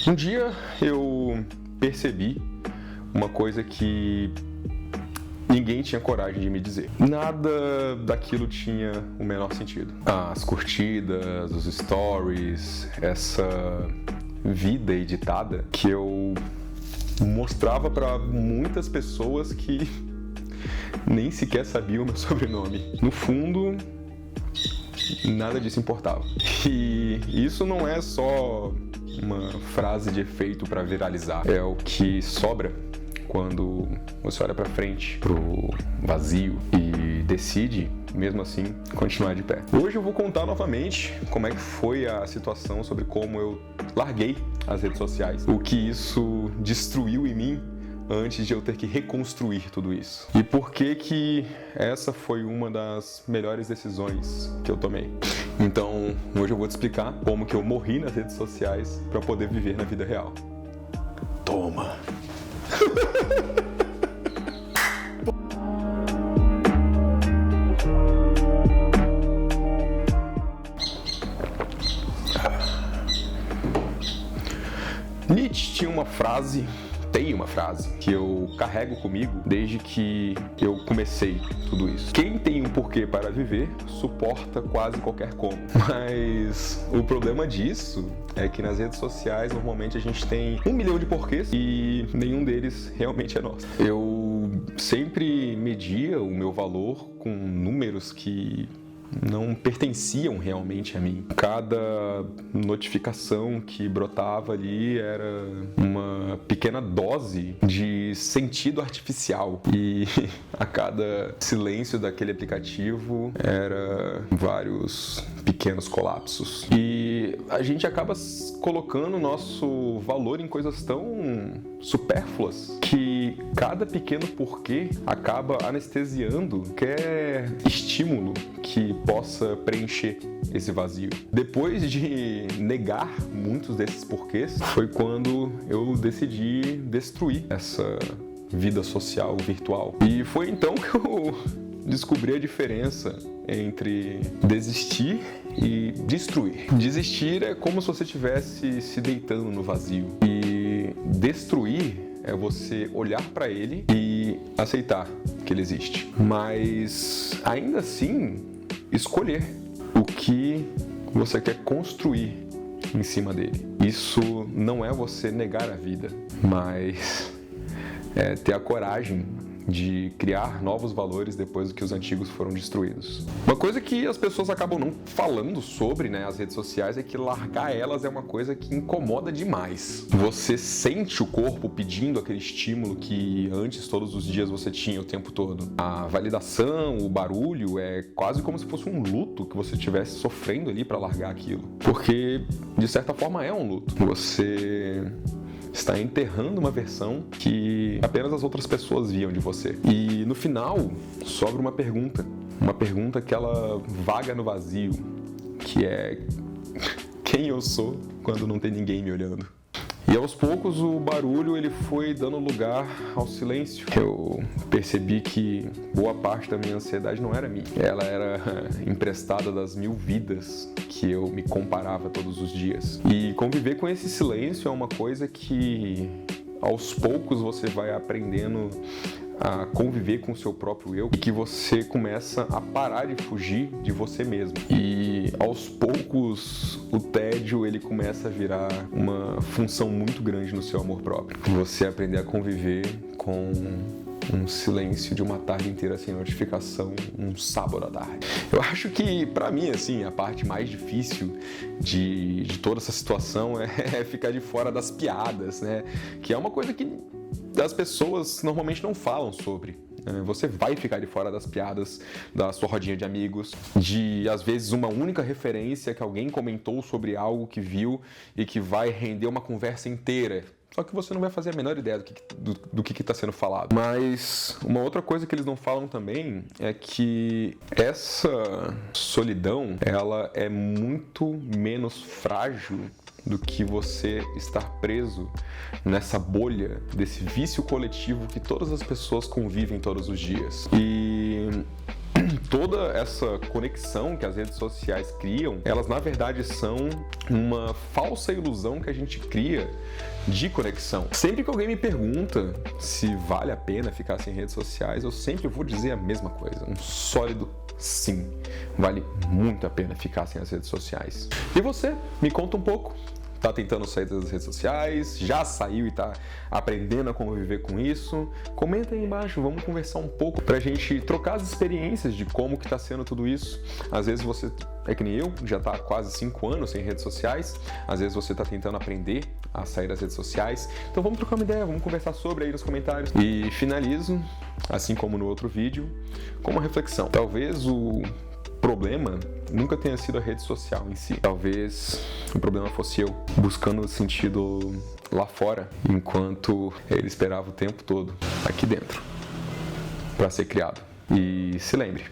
Um dia eu percebi uma coisa que ninguém tinha coragem de me dizer. Nada daquilo tinha o menor sentido. As curtidas, os stories, essa vida editada que eu mostrava para muitas pessoas que nem sequer sabiam meu sobrenome. No fundo, nada disso importava. E isso não é só uma frase de efeito para viralizar. É o que sobra quando você olha para frente, pro vazio e decide, mesmo assim, continuar de pé. Hoje eu vou contar novamente como é que foi a situação sobre como eu larguei as redes sociais, o que isso destruiu em mim antes de eu ter que reconstruir tudo isso. E por que essa foi uma das melhores decisões que eu tomei. Então, hoje eu vou te explicar como que eu morri nas redes sociais para poder viver na vida real. Toma! Nietzsche tinha uma frase, tem uma frase, que eu carrego comigo desde que eu comecei tudo isso. Quem tem um porquê para viver, suporta quase qualquer como. Mas o problema disso é que nas redes sociais, normalmente a gente tem 1 milhão de porquês e nenhum deles realmente é nosso. Eu sempre media o meu valor com números que não pertenciam realmente a mim. Cada notificação que brotava ali era uma pequena dose de sentido artificial e a cada silêncio daquele aplicativo era vários pequenos colapsos. E a gente acaba colocando nosso valor em coisas tão supérfluas que cada pequeno porquê acaba anestesiando qualquer estímulo que possa preencher esse vazio. Depois de negar muitos desses porquês, foi quando eu decidi destruir essa vida social virtual. E foi então que eu descobri a diferença entre desistir e destruir. Desistir é como se você estivesse se deitando no vazio. E destruir é você olhar para ele e aceitar que ele existe. Mas ainda assim, escolher o que você quer construir em cima dele. Isso não é você negar a vida, mas é ter a coragem de criar novos valores depois que os antigos foram destruídos. Uma coisa que as pessoas acabam não falando sobre, né, as redes sociais, é que largar elas é uma coisa que incomoda demais. Você sente o corpo pedindo aquele estímulo que antes todos os dias você tinha o tempo todo. A validação, o barulho é quase como se fosse um luto que você estivesse sofrendo ali para largar aquilo. Porque, de certa forma, é um luto. Você está enterrando uma versão que apenas as outras pessoas viam de você. E no final, sobra uma pergunta que ela vaga no vazio, que é quem eu sou quando não tem ninguém me olhando. E aos poucos o barulho ele foi dando lugar ao silêncio. Eu percebi que boa parte da minha ansiedade não era minha. Ela era emprestada das 1000 vidas que eu me comparava todos os dias. E conviver com esse silêncio é uma coisa que aos poucos você vai aprendendo a conviver com o seu próprio eu e que você começa a parar de fugir de você mesmo. E aos poucos o tédio ele começa a virar uma função muito grande no seu amor próprio. Você aprender a conviver com um silêncio de uma tarde inteira sem notificação, um sábado à tarde. Eu acho que, pra mim, assim, a parte mais difícil de toda essa situação é ficar de fora das piadas, né? Que é uma coisa que as pessoas normalmente não falam sobre. Você vai ficar de fora das piadas da sua rodinha de amigos, de, às vezes, uma única referência que alguém comentou sobre algo que viu e que vai render uma conversa inteira. Só que você não vai fazer a menor ideia do que está sendo falado. Mas uma outra coisa que eles não falam também é que essa solidão, ela é muito menos frágil do que você estar preso nessa bolha, desse vício coletivo que todas as pessoas convivem todos os dias. E toda essa conexão que as redes sociais criam, elas na verdade são uma falsa ilusão que a gente cria de conexão. Sempre que alguém me pergunta se vale a pena ficar sem redes sociais, eu sempre vou dizer a mesma coisa, um sólido sim. Vale muito a pena ficar sem as redes sociais. E você? Me conta um pouco. Tá tentando sair das redes sociais? Já saiu e tá aprendendo a conviver com isso? Comenta aí embaixo, vamos conversar um pouco pra gente trocar as experiências de como que tá sendo tudo isso. Às vezes você é que nem eu, já tá há quase 5 anos sem redes sociais. Às vezes você tá tentando aprender a sair das redes sociais. Então vamos trocar uma ideia, vamos conversar sobre aí nos comentários. E finalizo, assim como no outro vídeo, com uma reflexão. Talvez o problema nunca tenha sido a rede social em si. Talvez o problema fosse eu, buscando sentido lá fora, enquanto ele esperava o tempo todo aqui dentro para ser criado. E se lembre,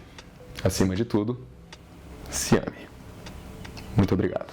acima de tudo, se ame. Muito obrigado.